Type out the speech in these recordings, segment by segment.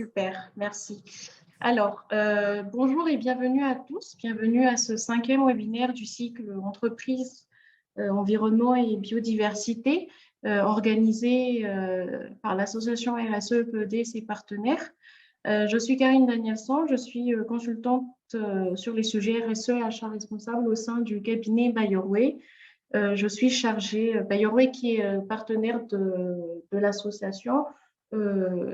Super, merci. Alors, bonjour et bienvenue à tous. Bienvenue à ce 5e webinaire du cycle Entreprise, Environnement et Biodiversité, organisé par l'association RSE-PED et ses partenaires. Je suis Karine Danielson, je suis consultante sur les sujets RSE et achat responsable au sein du cabinet Bayorway. Je suis chargée, Bayorway qui est partenaire de l'association,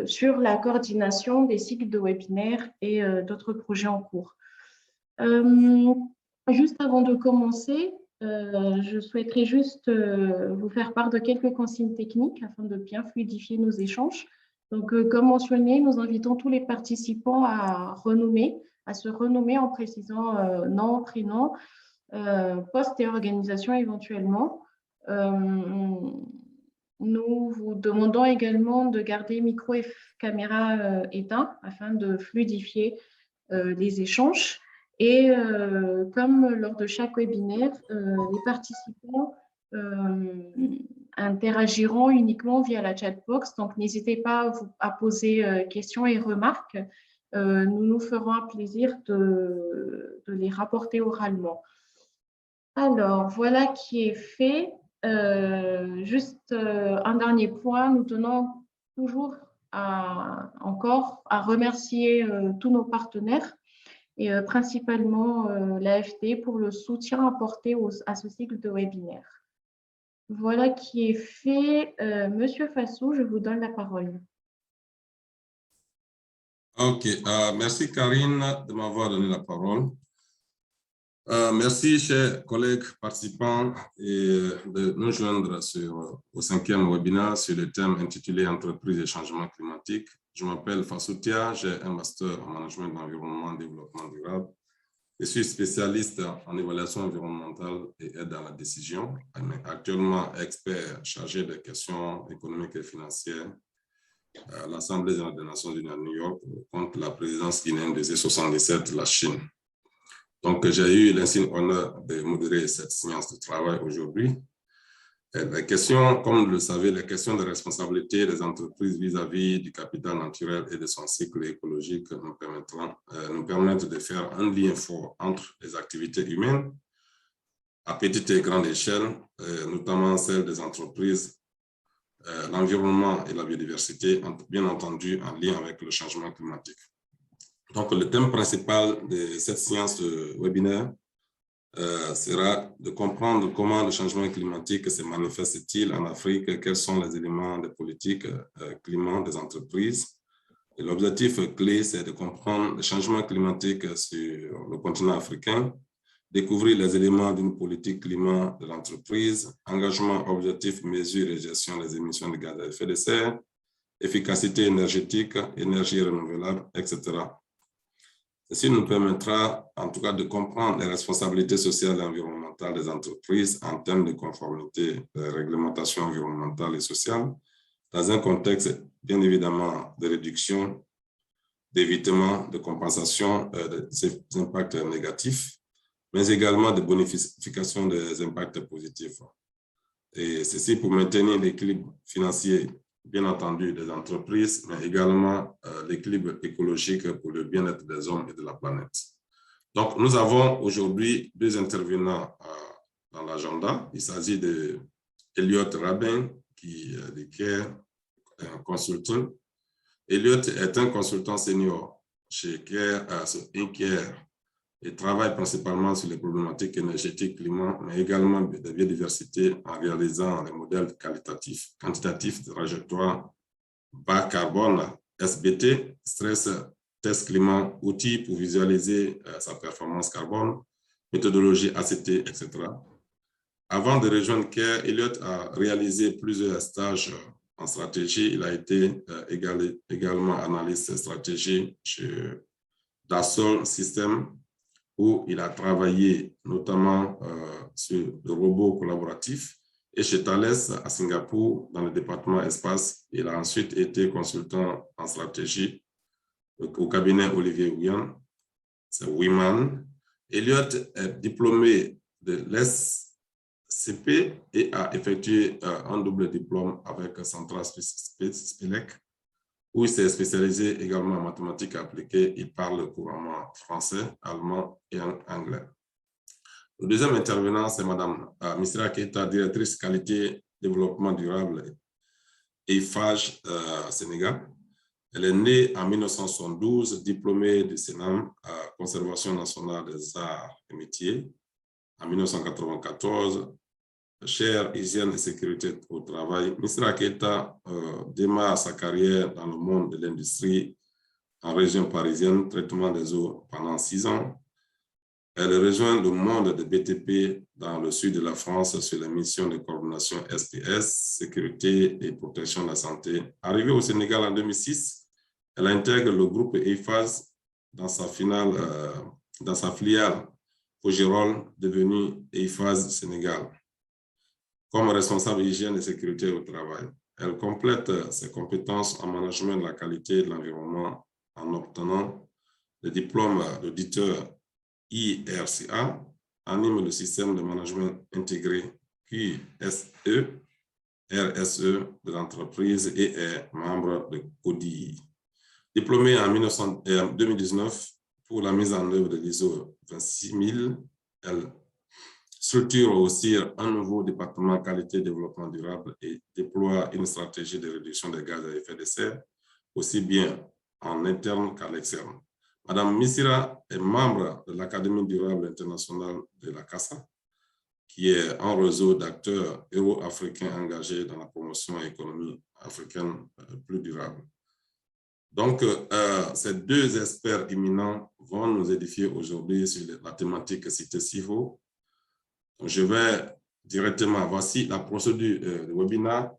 sur la coordination des cycles de webinaires et d'autres projets en cours. Juste avant de commencer, je souhaiterais juste vous faire part de quelques consignes techniques afin de bien fluidifier nos échanges. Donc, comme mentionné, nous invitons tous les participants à se renommer en précisant nom, prénom, poste et organisation éventuellement. Nous vous demandons également de garder micro et caméra éteints afin de fluidifier les échanges. Et comme lors de chaque webinaire, les participants interagiront uniquement via la chatbox. Donc, n'hésitez pas à poser questions et remarques. Nous nous ferons un plaisir de les rapporter oralement. Alors, voilà qui est fait. Juste un dernier point, nous tenons toujours encore à remercier tous nos partenaires et principalement l'AFD pour le soutien apporté à ce cycle de webinaire. Voilà qui est fait. Monsieur Fassou, je vous donne la parole. Ok, merci Karine de m'avoir donné la parole. Merci, chers collègues participants, de nous joindre au 5e webinaire sur le thème intitulé « Entreprises et changement climatique ». Je m'appelle Fassou Tia, j'ai un master en management d'environnement et développement durable. Je suis spécialiste en évaluation environnementale et aide à la décision, actuellement expert chargé des questions économiques et financières à l'Assemblée générale des Nations Unies à New York contre la présidence guinéenne des E77, la Chine. Donc, j'ai eu l'insigne honneur de modérer cette séance de travail aujourd'hui. Les questions, comme vous le savez, les questions de responsabilité des entreprises vis-à-vis du capital naturel et de son cycle écologique nous permettent de faire un lien fort entre les activités humaines à petite et grande échelle, notamment celles des entreprises, l'environnement et la biodiversité, bien entendu en lien avec le changement climatique. Donc, le thème principal de cette séance de webinaire sera de comprendre comment le changement climatique se manifeste-t-il en Afrique, quels sont les éléments de politique climat des entreprises. L'objectif clé, c'est de comprendre le changement climatique sur le continent africain, découvrir les éléments d'une politique climat de l'entreprise, engagement, objectif, mesure et gestion des émissions de gaz à effet de serre, efficacité énergétique, énergie renouvelable, etc. Ceci nous permettra, en tout cas, de comprendre les responsabilités sociales et environnementales des entreprises en termes de conformité des réglementations environnementales et sociales, dans un contexte, bien évidemment, de réduction, d'évitement, de compensation des impacts négatifs, mais également de bonification des impacts positifs. Et ceci pour maintenir l'équilibre financier, bien entendu, des entreprises, mais également l'équilibre écologique pour le bien-être des hommes et de la planète. Donc, nous avons aujourd'hui deux intervenants dans l'agenda. Il s'agit de Elliot Rabin, qui est de Care Consulting. Elliot est un consultant senior chez Care, et travaille principalement sur les problématiques énergétiques, climat, mais également de biodiversité en réalisant les modèles quantitatifs de trajectoire bas carbone, SBT, stress test climat, outils pour visualiser sa performance carbone, méthodologie ACT, etc. Avant de rejoindre CARE, Elliot a réalisé plusieurs stages en stratégie. Il a été également analyste stratégie chez Dassault Systèmes, où il a travaillé notamment sur le robot collaboratif, et chez Thales à Singapour, dans le département espace. Il a ensuite été consultant en stratégie au cabinet Olivier Ouyan, c'est Wiman. Elliot est diplômé de l'ESCP et a effectué un double diplôme avec Central Spelec, où il s'est spécialisé également en mathématiques appliquées. Il parle couramment français, allemand et anglais. Le deuxième intervenant, c'est Mme Missira Keita, directrice qualité développement durable et FAGE Sénégal. Elle est née en 1972, diplômée du CNAM à Conservation nationale des arts et métiers. En 1994, chaire hygiène et sécurité au travail, Missira Keita démarre sa carrière dans le monde de l'industrie en région parisienne, traitement des eaux pendant 6 ans. Elle rejoint le monde de BTP dans le sud de la France sur la mission de coordination SPS, sécurité et protection de la santé. Arrivée au Sénégal en 2006, elle intègre le groupe EIFAS dans sa filiale Fogirol, devenue EIFAS Sénégal, comme responsable hygiène et sécurité au travail. Elle complète ses compétences en management de la qualité de l'environnement en obtenant le diplôme d'auditeur IRCA, anime le système de management intégré QSE, RSE de l'entreprise et est membre de CODI. Diplômée en 2019 pour la mise en œuvre de l'ISO 26000, elle structure aussi un nouveau département qualité et développement durable et déploie une stratégie de réduction des gaz à effet de serre, aussi bien en interne qu'à l'externe. Madame Missira est membre de l'Académie durable internationale de la CASA, qui est un réseau d'acteurs euro-africains engagés dans la promotion de l'économie africaine plus durable. Donc, ces deux experts éminents vont nous édifier aujourd'hui sur la thématique citée si haut. Je vais directement, voici la procédure du webinaire.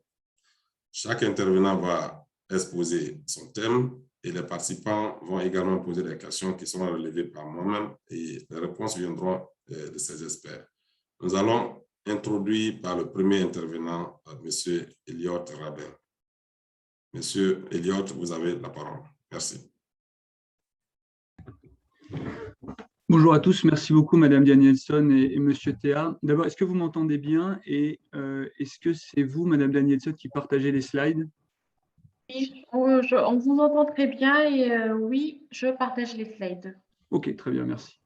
Chaque intervenant va exposer son thème et les participants vont également poser des questions qui seront relevées par moi-même et les réponses viendront de ces experts. Nous allons introduire par le premier intervenant, M. Elliot Rabin. Monsieur Elliot, vous avez la parole. Merci. Bonjour à tous, merci beaucoup Madame Danielson et Monsieur Théa. D'abord, est-ce que vous m'entendez bien et est-ce que c'est vous, Madame Danielson, qui partagez les slides? Oui, on vous entend très bien et oui, je partage les slides. Ok, très bien, merci.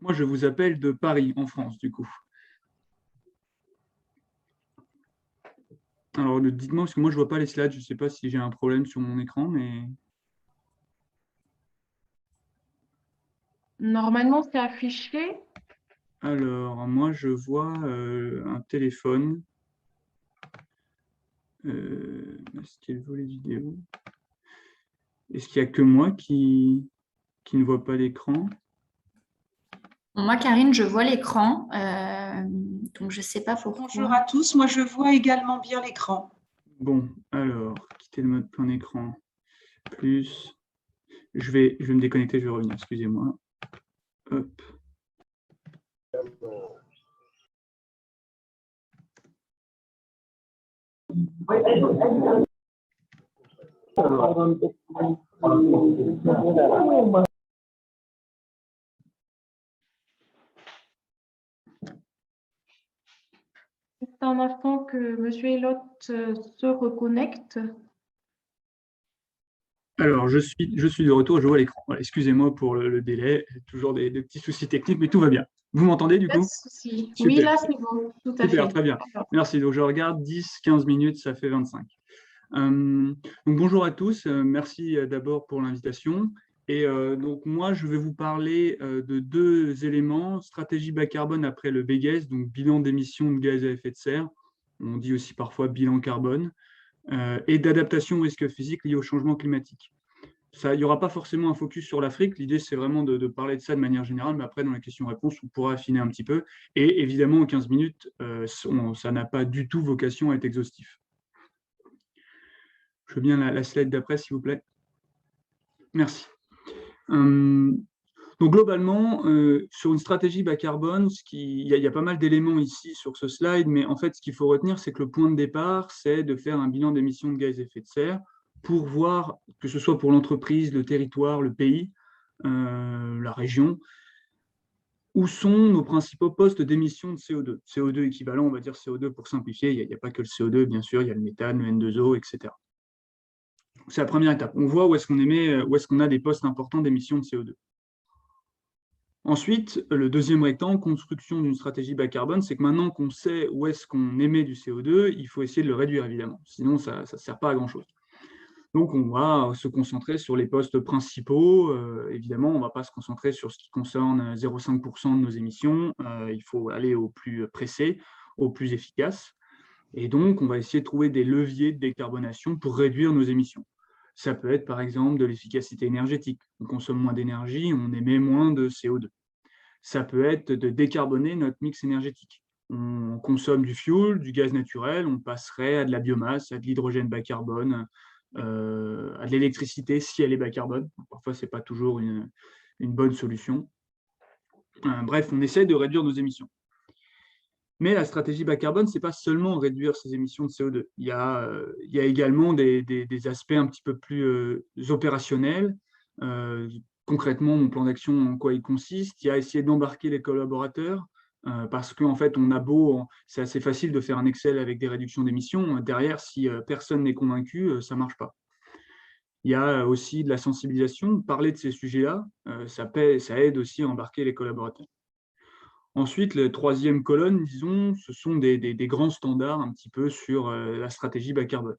Moi, je vous appelle de Paris, en France, du coup. Alors, dites-moi, parce que moi, je ne vois pas les slides, je ne sais pas si j'ai un problème sur mon écran, mais... Normalement, c'est affiché. Alors, moi, je vois un téléphone. Est-ce qu'il y a le volet vidéo? Est-ce qu'il n'y a que moi qui ne voit pas l'écran? Moi, Karine, je vois l'écran, donc je ne sais pas pourquoi. Bonjour à tous, moi je vois également bien l'écran. Bon, alors, quitter le mode plein écran, plus, je vais me déconnecter, je vais revenir, excusez-moi. Hop. C'est un instant que M. Elliot se reconnecte. Alors, je suis de retour, je vois l'écran. Voilà, excusez-moi pour le délai, toujours des petits soucis techniques, mais tout va bien. Vous m'entendez du Pas de coup? souci. Super. Oui, là, c'est bon, tout à Super, fait. très bien. Merci. Donc, je regarde 10-15 minutes, ça fait 25. Donc, bonjour à tous. Merci d'abord pour l'invitation. Et donc, moi, je vais vous parler de deux éléments. Stratégie bas carbone après le BGES, donc bilan d'émissions de gaz à effet de serre. On dit aussi parfois bilan carbone. Et d'adaptation au risque physique lié au changement climatique. Il n'y aura pas forcément un focus sur l'Afrique. L'idée, c'est vraiment de parler de ça de manière générale, mais après, dans la question-réponse, on pourra affiner un petit peu. Et évidemment, en 15 minutes, ça n'a pas du tout vocation à être exhaustif. Je veux bien la slide d'après, s'il vous plaît. Merci. Donc, globalement, sur une stratégie bas carbone, il y a pas mal d'éléments ici sur ce slide, mais en fait, ce qu'il faut retenir, c'est que le point de départ, c'est de faire un bilan d'émissions de gaz à effet de serre pour voir, que ce soit pour l'entreprise, le territoire, le pays, la région, où sont nos principaux postes d'émissions de CO2. CO2 équivalent, on va dire CO2 pour simplifier, il n'y a pas que le CO2, bien sûr, il y a le méthane, le N2O, etc. C'est la première étape. On voit où est-ce qu'on a des postes importants d'émissions de CO2. Ensuite, le deuxième rectangle, construction d'une stratégie bas carbone, c'est que maintenant qu'on sait où est-ce qu'on émet du CO2, il faut essayer de le réduire, évidemment. Sinon, ça ne sert pas à grand-chose. Donc, on va se concentrer sur les postes principaux. Évidemment, on ne va pas se concentrer sur ce qui concerne 0,5% de nos émissions. Il faut aller au plus pressé, au plus efficace. Et donc, on va essayer de trouver des leviers de décarbonation pour réduire nos émissions. Ça peut être, par exemple, de l'efficacité énergétique. On consomme moins d'énergie, on émet moins de CO2. Ça peut être de décarboner notre mix énergétique. On consomme du fuel, du gaz naturel, on passerait à de la biomasse, à de l'hydrogène bas carbone, à de l'électricité si elle est bas carbone. Parfois, ce n'est pas toujours une bonne solution. Bref, on essaie de réduire nos émissions. Mais la stratégie bas carbone, ce n'est pas seulement réduire ses émissions de CO2. Il y a également des aspects un petit peu plus opérationnels. Concrètement, mon plan d'action, en quoi il consiste? Il y a essayer d'embarquer les collaborateurs, parce qu'en fait, c'est assez facile de faire un Excel avec des réductions d'émissions. Derrière, si personne n'est convaincu, ça ne marche pas. Il y a aussi de la sensibilisation. Parler de ces sujets-là, ça aide aussi à embarquer les collaborateurs. Ensuite, la troisième colonne, disons, ce sont des grands standards un petit peu sur la stratégie bas carbone.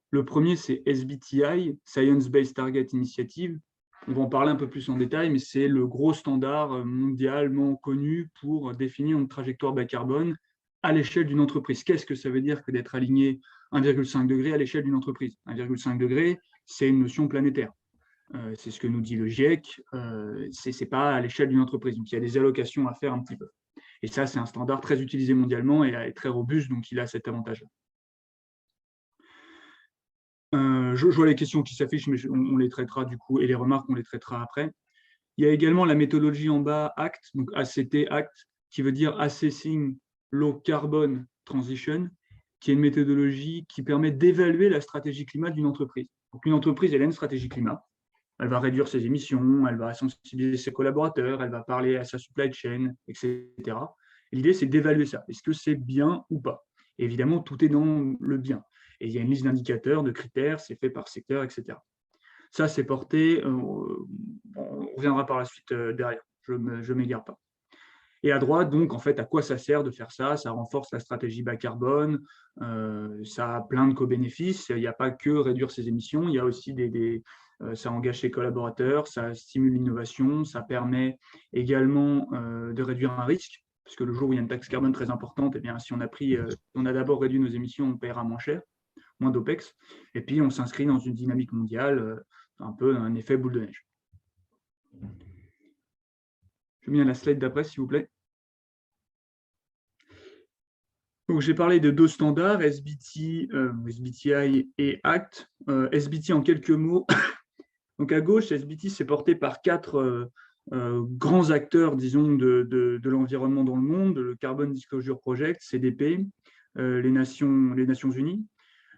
Le premier, c'est SBTI, Science Based Target Initiative. On va en parler un peu plus en détail, mais c'est le gros standard mondialement connu pour définir une trajectoire bas carbone à l'échelle d'une entreprise. Qu'est-ce que ça veut dire que d'être aligné 1,5 degré à l'échelle d'une entreprise? 1,5 degré, c'est une notion planétaire. C'est ce que nous dit le GIEC, ce n'est pas à l'échelle d'une entreprise. Donc, il y a des allocations à faire un petit peu. Et ça, c'est un standard très utilisé mondialement et très robuste, donc il a cet avantage-là. Je vois les questions qui s'affichent, mais on les traitera du coup, et les remarques, on les traitera après. Il y a également la méthodologie en bas, ACT, donc ACT, ACT, qui veut dire Assessing Low Carbon Transition, qui est une méthodologie qui permet d'évaluer la stratégie climat d'une entreprise. Donc, une entreprise, elle a une stratégie climat. Elle va réduire ses émissions, elle va sensibiliser ses collaborateurs, elle va parler à sa supply chain, etc. L'idée, c'est d'évaluer ça. Est-ce que c'est bien ou pas? Et évidemment, tout est dans le bien. Et il y a une liste d'indicateurs, de critères, c'est fait par secteur, etc. Ça, c'est porté, on reviendra par la suite derrière, je ne m'égare pas. Et à droite, donc, en fait, à quoi ça sert de faire ça? Ça renforce la stratégie bas carbone, ça a plein de co-bénéfices. Il n'y a pas que réduire ses émissions, il y a aussi ça engage ses collaborateurs, ça stimule l'innovation, ça permet également de réduire un risque, parce que le jour où il y a une taxe carbone très importante, eh bien, si on a d'abord réduit nos émissions, on paiera moins cher, moins d'OPEX, et puis on s'inscrit dans une dynamique mondiale, un peu un effet boule de neige. Je mets la slide d'après, s'il vous plaît. Donc, j'ai parlé de deux standards, SBTI et ACT. SBT en quelques mots. Donc, à gauche, SBT, c'est porté par 4 grands acteurs, disons, de l'environnement dans le monde, le Carbon Disclosure Project, CDP, les Nations Unies,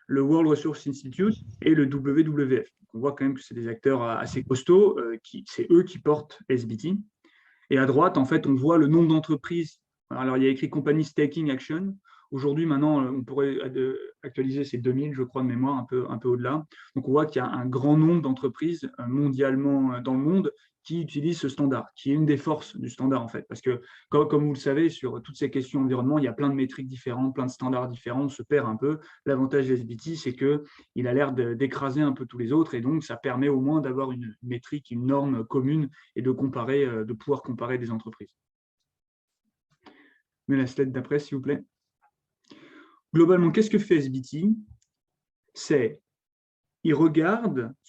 le World Resources Institute et le WWF. Donc, on voit quand même que c'est des acteurs assez costauds, c'est eux qui portent SBT. Et à droite, en fait, on voit le nombre d'entreprises. Alors, il y a écrit Companies Taking Action. Aujourd'hui, maintenant, on pourrait actualiser ces 2000, je crois, de mémoire, un peu au-delà. Donc, on voit qu'il y a un grand nombre d'entreprises mondialement dans le monde qui utilisent ce standard, qui est une des forces du standard, en fait. Parce que, comme vous le savez, sur toutes ces questions environnement, il y a plein de métriques différentes, plein de standards différents, on se perd un peu. L'avantage de SBT, c'est qu'il a l'air d'écraser un peu tous les autres, et donc ça permet au moins d'avoir une métrique, une norme commune, et de pouvoir comparer des entreprises. Mais la slide d'après, s'il vous plaît. Globalement, qu'est-ce que fait SBT? Ce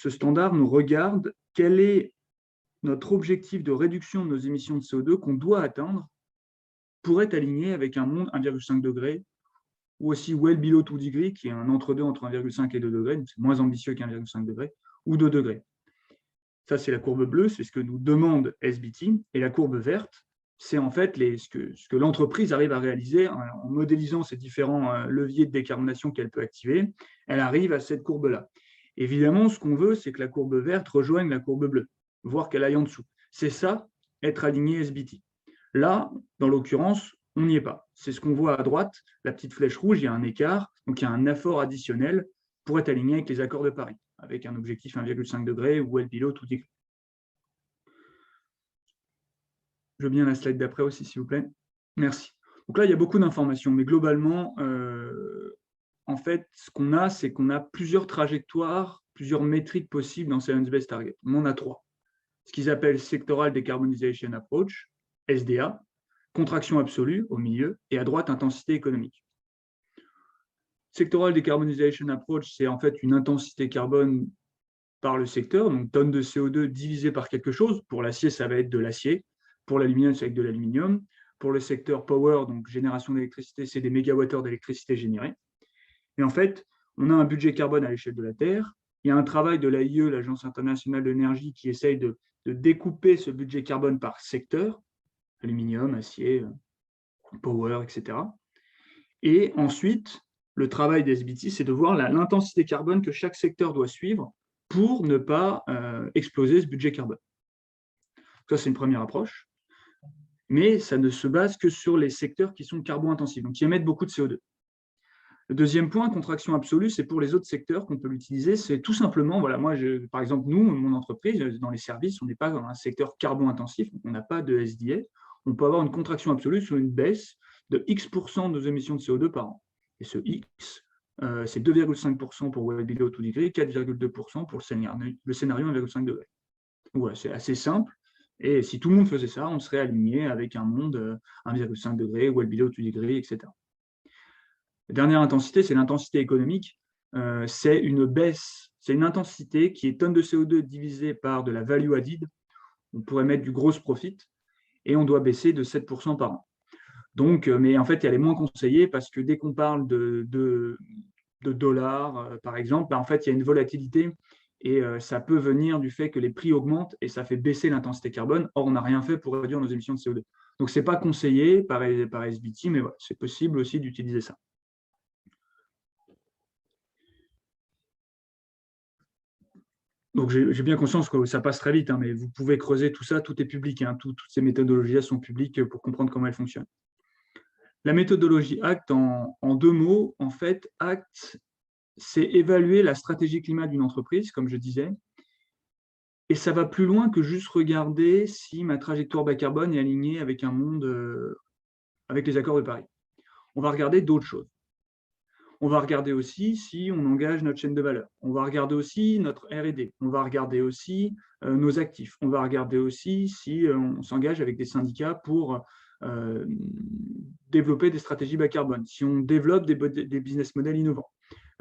standard nous regarde quel est notre objectif de réduction de nos émissions de CO2 qu'on doit atteindre pour être aligné avec un monde 1,5 degré ou aussi well below 2 degrés, qui est un entre-deux entre 1,5 et 2 degrés, donc c'est moins ambitieux qu'1,5 degré, ou 2 degrés. Ça, c'est la courbe bleue, c'est ce que nous demande SBT, et la courbe verte, c'est en fait ce que l'entreprise arrive à réaliser en modélisant ces différents leviers de décarbonation qu'elle peut activer. Elle arrive à cette courbe-là. Évidemment, ce qu'on veut, c'est que la courbe verte rejoigne la courbe bleue, voire qu'elle aille en dessous. C'est ça, être aligné SBT. Là, dans l'occurrence, on n'y est pas. C'est ce qu'on voit à droite, la petite flèche rouge, il y a un écart, donc il y a un effort additionnel pour être aligné avec les accords de Paris. avec un objectif 1,5 degré ou well below 2 degrés. Je veux bien la slide d'après aussi, s'il vous plaît. Merci. Donc là, il y a beaucoup d'informations, mais globalement, en fait, ce qu'on a, c'est qu'on a plusieurs trajectoires, plusieurs métriques possibles dans Science-Based Target. On en a 3. Ce qu'ils appellent Sectoral Decarbonization Approach, SDA, contraction absolue au milieu, et à droite, intensité économique. Sectoral Decarbonization Approach, c'est en fait une intensité carbone par le secteur, donc tonnes de CO2 divisé par quelque chose. Pour l'acier, ça va être de l'acier. Pour l'aluminium, ça va être de l'aluminium. Pour le secteur power, donc génération d'électricité, c'est des mégawattheures d'électricité générée. Et en fait, on a un budget carbone à l'échelle de la Terre. Il y a un travail de l'AIE, l'Agence internationale de l'énergie, qui essaye de découper ce budget carbone par secteur, aluminium, acier, power, etc. Et ensuite, le travail des SBT, c'est de voir l'intensité carbone que chaque secteur doit suivre pour ne pas exploser ce budget carbone. Ça, c'est une première approche. Mais ça ne se base que sur les secteurs qui sont carbo-intensifs, donc qui émettent beaucoup de CO2. Le deuxième point, contraction absolue, c'est pour les autres secteurs qu'on peut l'utiliser. C'est tout simplement, voilà, moi, par exemple, nous, mon entreprise, dans les services, on n'est pas dans un secteur carbo-intensif, on n'a pas de SDA. On peut avoir une contraction absolue sur une baisse de X% de nos émissions de CO2 par an. Et ce X, c'est 2,5% pour well below 2 degrés, 4,2% pour le scénario 1,5 degré. Donc voilà, c'est assez simple. Et si tout le monde faisait ça, on serait aligné avec un monde 1,5 degré, well below 2 degrés, etc. La dernière intensité, c'est l'intensité économique. C'est une baisse, c'est une intensité qui est tonne de CO2 divisée par de la value added. On pourrait mettre du gross profit et on doit baisser de 7% par an. Donc, mais en fait, elle est moins conseillée parce que dès qu'on parle de dollars, par exemple, en fait, il y a une volatilité et ça peut venir du fait que les prix augmentent et ça fait baisser l'intensité carbone. Or, on n'a rien fait pour réduire nos émissions de CO2. Donc, ce n'est pas conseillé par SBT, mais voilà, c'est possible aussi d'utiliser ça. Donc, j'ai bien conscience que ça passe très vite, hein, mais vous pouvez creuser tout ça, tout est public. Hein, toutes ces méthodologies sont publiques pour comprendre comment elles fonctionnent. La méthodologie ACT, en 2 mots, en fait, ACT, c'est évaluer la stratégie climat d'une entreprise, comme je disais, et ça va plus loin que juste regarder si ma trajectoire bas carbone est alignée avec un monde, avec les accords de Paris. On va regarder d'autres choses. On va regarder aussi si on engage notre chaîne de valeur. On va regarder aussi notre R&D. On va regarder aussi nos actifs. On va regarder aussi si on s'engage avec des syndicats pour développer des stratégies bas carbone, si on développe des business models innovants,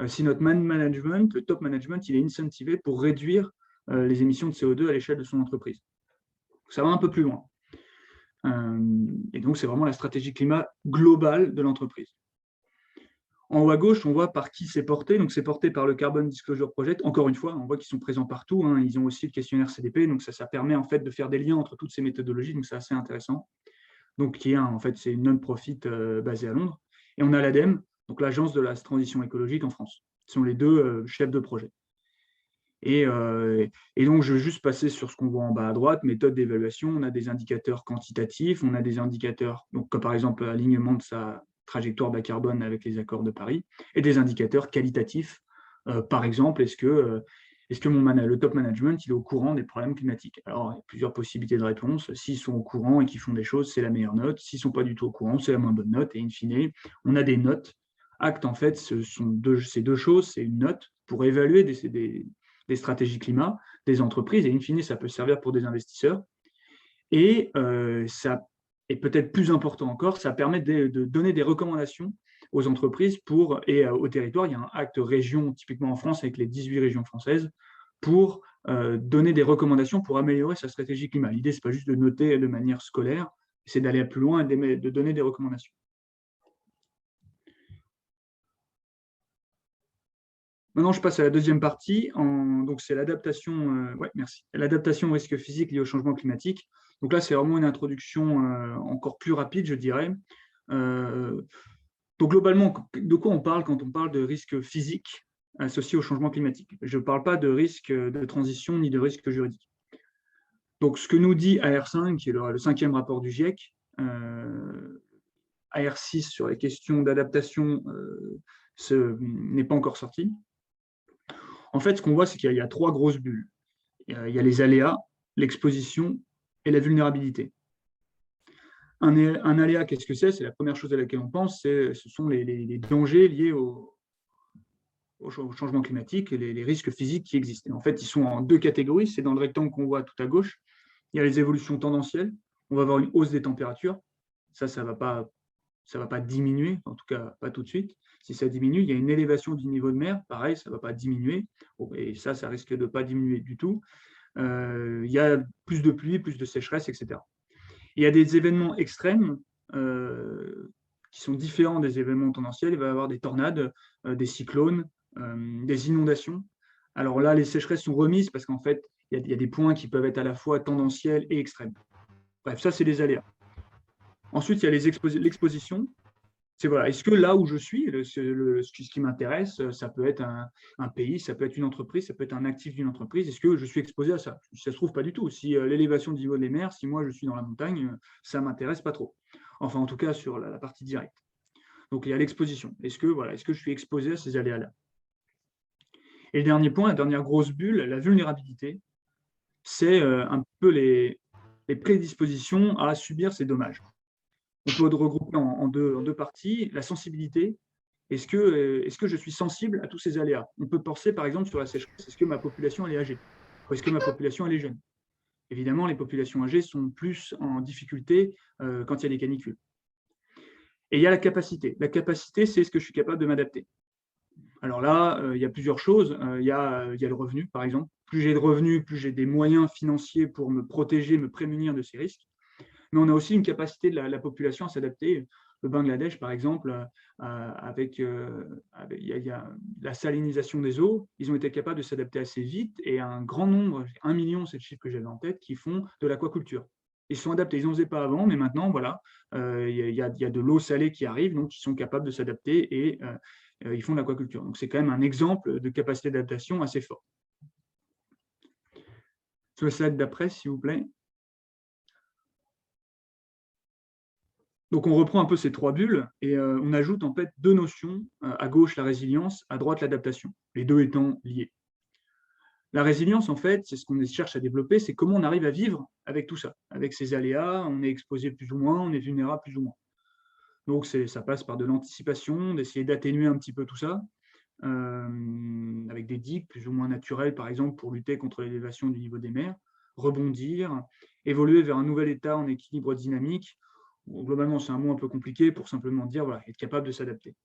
si notre management, le top management, il est incentivé pour réduire les émissions de CO2 à l'échelle de son entreprise. Ça va un peu plus loin. Et donc, c'est vraiment la stratégie climat globale de l'entreprise. En haut à gauche, on voit par qui c'est porté. Donc, c'est porté par le Carbon Disclosure Project. Encore une fois, on voit qu'ils sont présents partout. Hein. Ils ont aussi le questionnaire CDP. Donc, ça permet en fait de faire des liens entre toutes ces méthodologies. Donc, c'est assez intéressant. Donc, qui est en fait, c'est une non-profit basée à Londres. Et on a l'ADEME, donc l'Agence de la transition écologique en France. Ce sont les 2 chefs de projet. Et donc, je vais juste passer sur ce qu'on voit en bas à droite, méthode d'évaluation. On a des indicateurs quantitatifs, on a des indicateurs, donc, comme par exemple l'alignement de sa trajectoire bas carbone avec les accords de Paris, et des indicateurs qualitatifs. Par exemple, est-ce que le top management il est au courant des problèmes climatiques? Alors, il y a plusieurs possibilités de réponse. S'ils sont au courant et qu'ils font des choses, c'est la meilleure note. S'ils ne sont pas du tout au courant, c'est la moins bonne note. Et in fine, on a des notes. ACT, en fait, ces 2 choses. C'est une note pour évaluer des stratégies climat des entreprises. Et in fine, ça peut servir pour des investisseurs. Et ça est peut-être plus important encore, ça permet de donner des recommandations aux entreprises et au territoire. Il y a un acte région, typiquement en France, avec les 18 régions françaises, pour donner des recommandations pour améliorer sa stratégie climat. L'idée, ce n'est pas juste de noter de manière scolaire, c'est d'aller plus loin et de donner des recommandations. Maintenant, je passe à la deuxième partie. Donc, c'est l'adaptation merci. L'adaptation au risque physique lié au changement climatique. Donc là, c'est vraiment une introduction encore plus rapide, je dirais. Donc, globalement, de quoi on parle quand on parle de risque physique associé au changement climatique? Je ne parle pas de risque de transition ni de risque juridique. Donc, ce que nous dit AR5, qui est le 5e rapport du GIEC, AR6 sur les questions d'adaptation n'est pas encore sorti. En fait, ce qu'on voit, c'est qu'il y a 3 grosses bulles. Il y a les aléas, l'exposition et la vulnérabilité. Un aléa, qu'est-ce que c'est? C'est la première chose à laquelle on pense, ce sont les dangers liés au changement climatique et les risques physiques qui existent. Et en fait, ils sont en 2 catégories. C'est dans le rectangle qu'on voit tout à gauche. Il y a les évolutions tendancielles. On va avoir une hausse des températures. Ça ne va pas diminuer, en tout cas pas tout de suite. Si ça diminue, il y a une élévation du niveau de mer. Pareil, ça ne va pas diminuer. Et ça risque de ne pas diminuer du tout. Il y a plus de pluie, plus de sécheresse, etc. Il y a des événements extrêmes qui sont différents des événements tendanciels. Il va y avoir des tornades, des cyclones, des inondations. Alors là, les sécheresses sont remises parce qu'en fait, il y a des points qui peuvent être à la fois tendanciels et extrêmes. Bref, ça, c'est les aléas. Ensuite, il y a l'exposition. C'est voilà, est-ce que là où je suis, ce qui m'intéresse, ça peut être un pays, ça peut être une entreprise, ça peut être un actif d'une entreprise, est-ce que je suis exposé à ça? Si ça se trouve, pas du tout. Si l'élévation du niveau des mers, si moi je suis dans la montagne, ça ne m'intéresse pas trop. Enfin, en tout cas, sur la partie directe. Donc, il y a l'exposition. Est-ce que je suis exposé à ces aléas-là? Et le dernier point, la dernière grosse bulle, la vulnérabilité, c'est un peu les prédispositions à subir ces dommages. On peut regrouper en deux parties. La sensibilité, est-ce que je suis sensible à tous ces aléas? On peut penser par exemple sur la sécheresse, est-ce que ma population elle est âgée? Ou est-ce que ma population elle est jeune? Évidemment, les populations âgées sont plus en difficulté quand il y a des canicules. Et il y a la capacité. La capacité, c'est est-ce que je suis capable de m'adapter? Alors là, il y a plusieurs choses. Il y a le revenu, par exemple. Plus j'ai de revenus, plus j'ai des moyens financiers pour me protéger, me prémunir de ces risques. Mais on a aussi une capacité de la population à s'adapter. Le Bangladesh, par exemple, il y a la salinisation des eaux, ils ont été capables de s'adapter assez vite et un grand nombre, 1 million, c'est le chiffre que j'avais en tête, qui font de l'aquaculture. Ils sont adaptés, ils n'en faisaient pas avant, mais maintenant, voilà, il y a de l'eau salée qui arrive, donc ils sont capables de s'adapter et ils font de l'aquaculture. Donc c'est quand même un exemple de capacité d'adaptation assez fort. Sur le slide d'après, s'il vous plaît. Donc, on reprend un peu ces 3 bulles et on ajoute en fait 2 notions, à gauche la résilience, à droite l'adaptation, les 2 étant liés. La résilience, en fait, c'est ce qu'on cherche à développer, c'est comment on arrive à vivre avec tout ça, avec ces aléas, on est exposé plus ou moins, on est vulnérable plus ou moins. Donc, ça passe par de l'anticipation, d'essayer d'atténuer un petit peu tout ça, avec des digues plus ou moins naturelles, par exemple, pour lutter contre l'élévation du niveau des mers, rebondir, évoluer vers un nouvel état en équilibre dynamique. Globalement, c'est un mot un peu compliqué pour simplement dire voilà, être capable de s'adapter.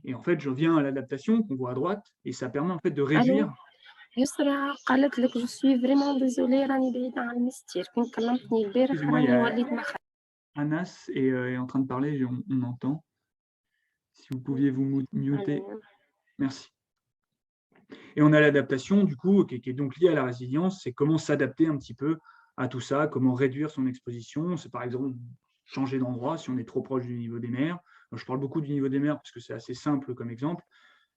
Et en fait, je viens à l'adaptation qu'on voit à droite, et ça permet en fait de réduire. يسرا قالت لك جو سوي فريمون ديزولي راني بعيدة عن المستير كون كلمتني البارح Excusez-moi, il y راني a وليت ما Anas est en train de parler, on entend. Si vous pouviez vous muter. Merci. Et on a l'adaptation, du coup, qui est donc liée à la résilience, c'est comment s'adapter un petit peu à tout ça, comment réduire son exposition. C'est par exemple changer d'endroit si on est trop proche du niveau des mers. Je parle beaucoup du niveau des mers parce que c'est assez simple comme exemple.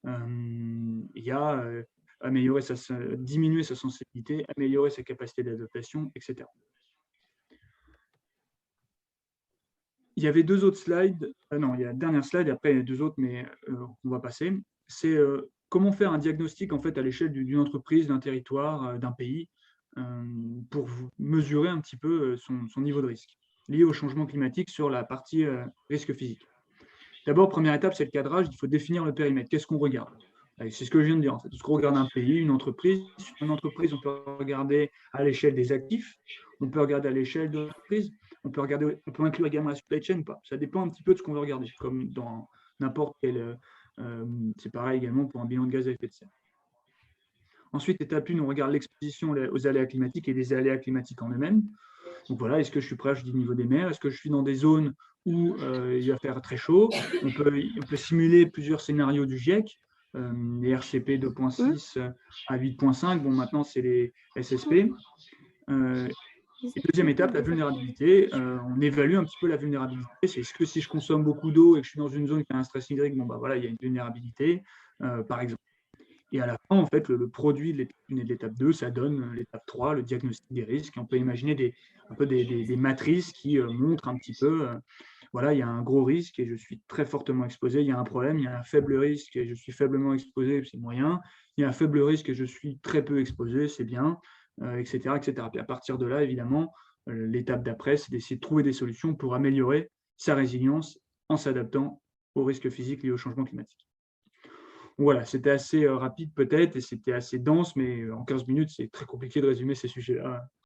Il y a diminuer sa sensibilité, améliorer sa capacité d'adaptation, etc. Il y avait 2 autres slides. Non, il y a la dernière slide, et après il y a 2 autres, mais on va passer. C'est comment faire un diagnostic en fait, à l'échelle d'une entreprise, d'un territoire, d'un pays, pour mesurer un petit peu son niveau de risque lié au changement climatique sur la partie risque physique. D'abord, première étape, c'est le cadrage. Il faut définir le périmètre. Qu'est-ce qu'on regarde? C'est ce que je viens de dire. En fait. Est-ce qu'on regarde un pays, une entreprise? Sur une entreprise, on peut regarder à l'échelle des actifs. On peut regarder à l'échelle de l'entreprise. On peut inclure également la supply chain ou pas. Ça dépend un petit peu de ce qu'on veut regarder. Comme dans n'importe quel... c'est pareil également pour un bilan de gaz à effet de serre. Ensuite, étape 1, on regarde l'exposition aux aléas climatiques et des aléas climatiques en eux-mêmes. Donc voilà, est-ce que je suis proche du niveau des mers? Est-ce que je suis dans des zones où il va faire très chaud? On peut simuler plusieurs scénarios du GIEC, les RCP 2.6 à 8.5. Bon, maintenant, c'est les SSP. Et deuxième étape, la vulnérabilité. On évalue un petit peu la vulnérabilité. C'est est-ce que si je consomme beaucoup d'eau et que je suis dans une zone qui a un stress hydrique, bon, bah, voilà, il y a une vulnérabilité, par exemple. Et à la fin, en fait, le produit de l'étape 1 et de l'étape 2, ça donne l'étape 3, le diagnostic des risques. On peut imaginer un peu des matrices qui montrent un petit peu voilà, il y a un gros risque et je suis très fortement exposé, il y a un problème, il y a un faible risque et je suis faiblement exposé, c'est moyen, il y a un faible risque et je suis très peu exposé, c'est bien, etc., etc. Puis à partir de là, évidemment, l'étape d'après, c'est d'essayer de trouver des solutions pour améliorer sa résilience en s'adaptant aux risques physiques liés au changement climatique. Voilà, c'était assez rapide peut-être et c'était assez dense, mais en 15 minutes, c'est très compliqué de résumer ces sujets-là